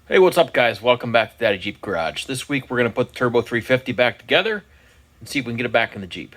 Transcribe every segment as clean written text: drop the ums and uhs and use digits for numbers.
Hey, what's up, guys? Welcome back to Daddy Jeep Garage. This week we're going to put the Turbo 350 back together and see if we can get it back in the Jeep.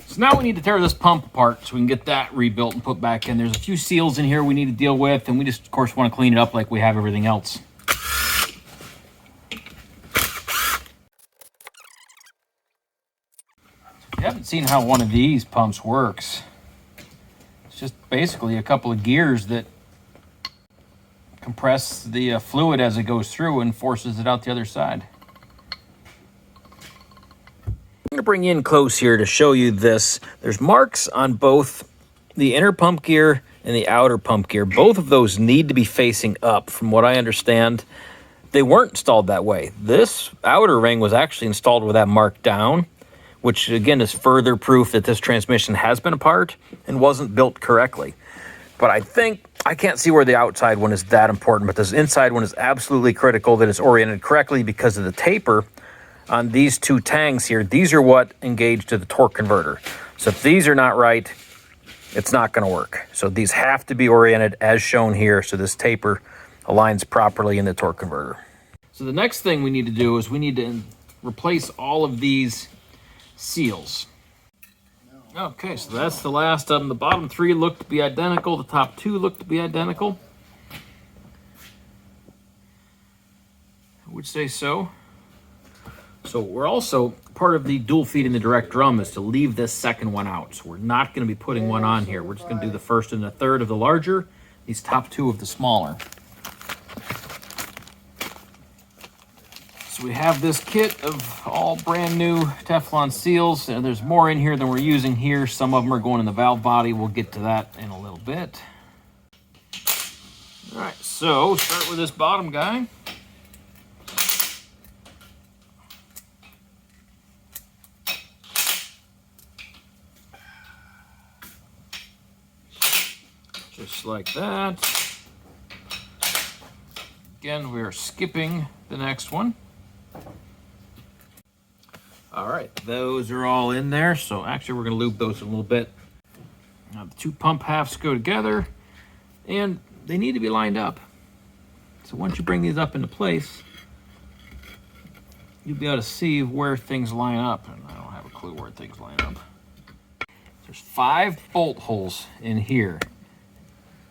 So now we need to tear this pump apart so we can get that rebuilt and put back in. There's a few seals in here we need to deal with, and we just, of course, want to clean it up like we have everything else. If you haven't seen how one of these pumps works, it's just basically a couple of gears that compress the fluid as it goes through and forces it out the other side. I'm going to bring you in close here to show you this. There's marks on both the inner pump gear and the outer pump gear. Both of those need to be facing up. From what I understand, they weren't installed that way. This outer ring was actually installed with that mark down, which again is further proof that this transmission has been apart and wasn't built correctly. But I can't see where the outside one is that important, but this inside one is absolutely critical that it's oriented correctly because of the taper on these two tangs here. These are what engage to the torque converter. So if these are not right, it's not going to work. So these have to be oriented as shown here so this taper aligns properly in the torque converter. So the next thing we need to do is we need to replace all of these seals. Okay, so that's the last of them. The bottom three look to be identical. The top two look to be identical. I would say so. So we're also, part of the dual feeding the direct drum is to leave this second one out. So we're not going to be putting one on here. We're just going to do the first and the third of the larger, these top two of the smaller. So we have this kit of all brand new Teflon seals. And there's more in here than we're using here. Some of them are going in the valve body. We'll get to that in a little bit. All right, so start with this bottom guy. Just like that. Again, we are skipping the next one. All right, those are all in there. So actually we're gonna lube those in a little bit. Now the two pump halves go together and they need to be lined up. So once you bring these up into place, you'll be able to see where things line up. And I don't have a clue where things line up. There's 5 bolt holes in here.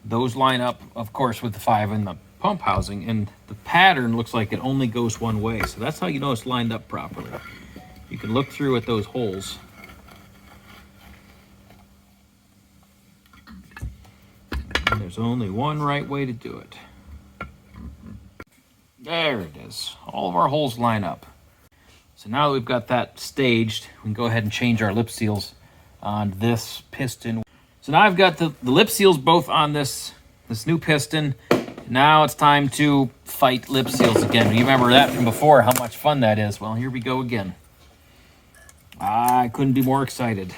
Those line up, of course, with the 5 in the pump housing, and the pattern looks like it only goes one way. So that's how you know it's lined up properly. You can look through at those holes. And there's only one right way to do it. There it is. All of our holes line up. So now that we've got that staged, we can go ahead and change our lip seals on this piston. So now I've got the lip seals both on this new piston. Now it's time to fight lip seals again. You remember that from before, how much fun that is. Well, here we go again. I couldn't be more excited.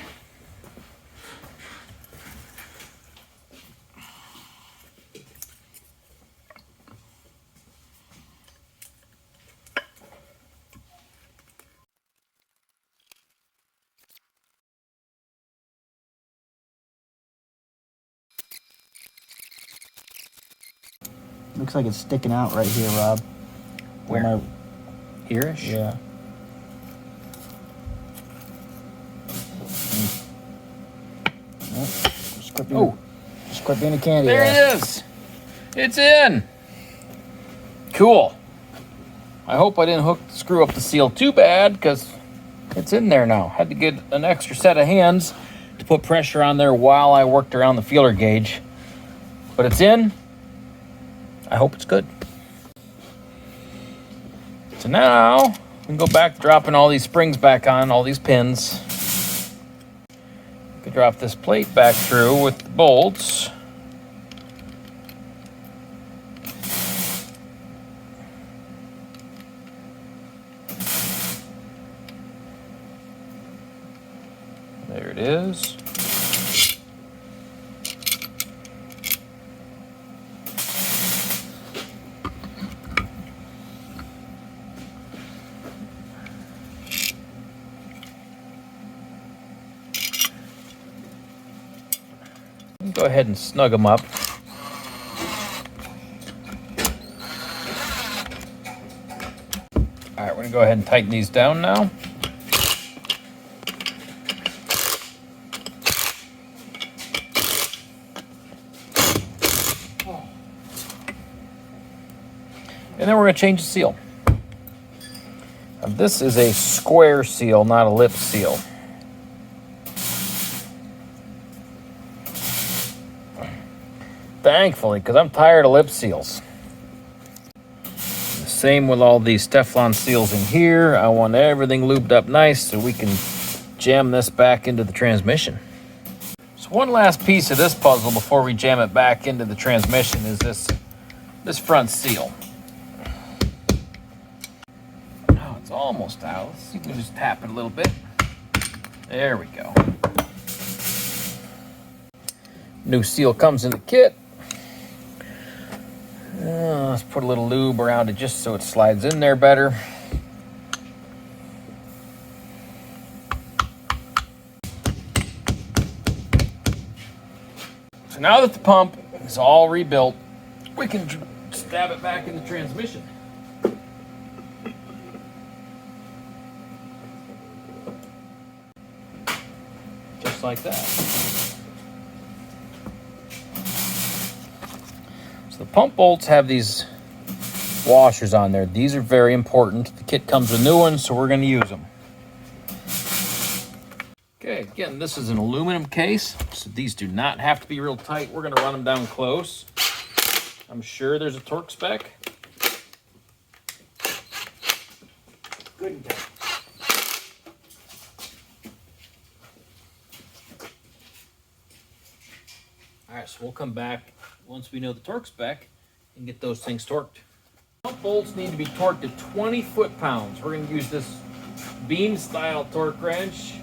Looks like it's sticking out right here, Rob. Where? Here-ish? Yeah. Just quit being a candy. There it is. It's in. Cool. I hope I didn't screw up the seal too bad because it's in there now. Had to get an extra set of hands to put pressure on there while I worked around the feeler gauge. But it's in. I hope it's good. So now we can go back to dropping all these springs back on, all these pins. We can drop this plate back through with the bolts. There it is. Go ahead and snug them up. All right, we're gonna go ahead and tighten these down now. And then we're gonna change the seal. Now, this is a square seal, not a lip seal. Thankfully, because I'm tired of lip seals. The same with all these Teflon seals in here. I want everything lubed up nice so we can jam this back into the transmission. So one last piece of this puzzle before we jam it back into the transmission is this front seal. Oh, it's almost out. Let's see if we can just tap it a little bit. There we go. New seal comes in the kit. Let's put a little lube around it just so it slides in there better. So now that the pump is all rebuilt, we can stab it back in the transmission. Just like that. So the pump bolts have these washers on there. These are very important. The kit comes with new ones, so we're going to use them. Okay, again, this is an aluminum case, so these do not have to be real tight. We're going to run them down close. I'm sure there's a torque spec. Good and tight. All right, so we'll come back once we know the torque spec and get those things torqued. Pump bolts need to be torqued at 20 foot-pounds. We're going to use this beam-style torque wrench.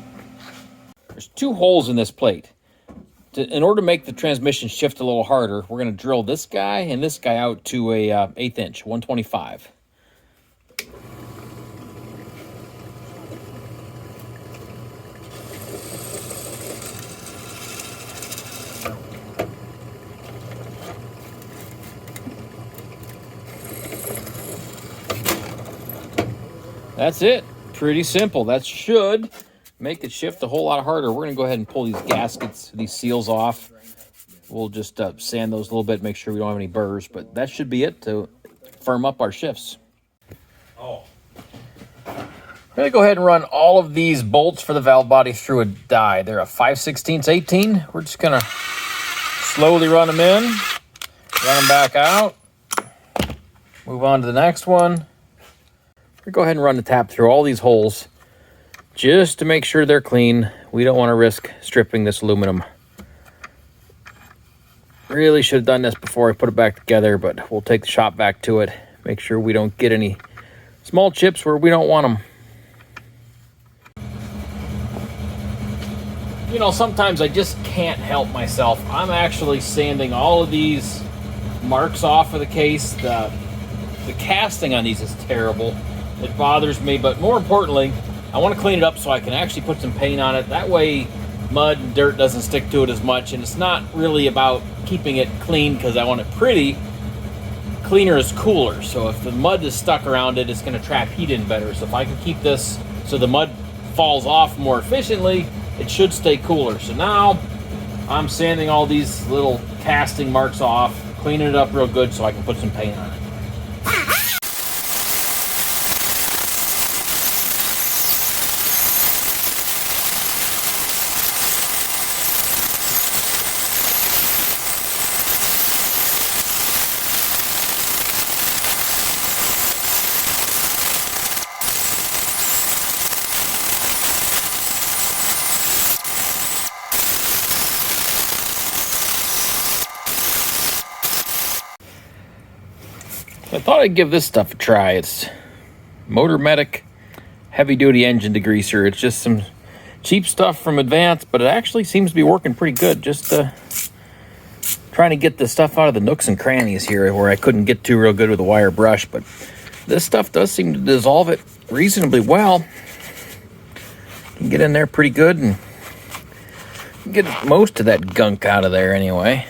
There's two holes in this plate. In order to make the transmission shift a little harder, we're going to drill this guy and this guy out to a 1/8 inch, 125. That's it. Pretty simple. That should make it shift a whole lot harder. We're going to go ahead and pull these gaskets, these seals off. We'll just sand those a little bit, make sure we don't have any burrs, but that should be it to firm up our shifts. I'm going to go ahead and run all of these bolts for the valve body through a die. They're a 5/16 18. We're just going to slowly run them in, run them back out, move on to the next one. We're going to go ahead and run the tap through all these holes just to make sure they're clean. We don't want to risk stripping this aluminum. Really should have done this before I put it back together, but we'll take the shop vac to it. Make sure we don't get any small chips where we don't want them. You know, sometimes I just can't help myself. I'm actually sanding all of these marks off of the case. The casting on these is terrible. It bothers me, but more importantly, I want to clean it up so I can actually put some paint on it. That way mud and dirt doesn't stick to it as much, and it's not really about keeping it clean because I want it pretty. Cleaner is cooler, so if the mud is stuck around it, it's going to trap heat in better. So if I can keep this so the mud falls off more efficiently, it should stay cooler. So now I'm sanding all these little casting marks off, cleaning it up real good so I can put some paint on it. I thought I'd give this stuff a try. It's Motor Medic heavy duty engine degreaser. It's just some cheap stuff from Advance, but it actually seems to be working pretty good. Just trying to get the stuff out of the nooks and crannies here where I couldn't get to real good with a wire brush, but this stuff does seem to dissolve it reasonably well. You can get in there pretty good and Get most of that gunk out of there anyway.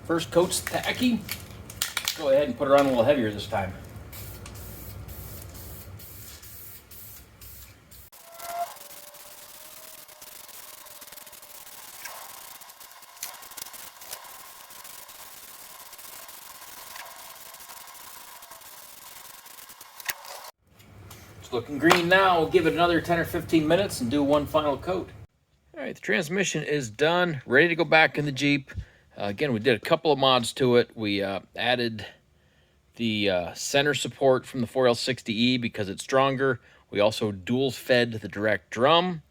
First coat's tacky. Go ahead and put her on a little heavier this time. It's looking green now. We'll give it another 10 or 15 minutes and do one final coat. All right, the transmission is done, ready to go back in the Jeep. Again, we did a couple of mods to it. We added the center support from the 4L60E because it's stronger. We also dual fed the direct drum,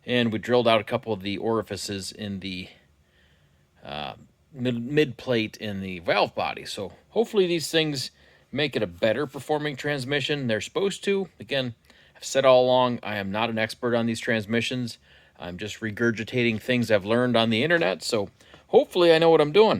and we drilled out a couple of the orifices in the mid plate in the valve body. So hopefully these things make it a better performing transmission. They're supposed to. Again, I've said all along, I am not an expert on these transmissions. I'm just regurgitating things I've learned on the internet, so hopefully I know what I'm doing.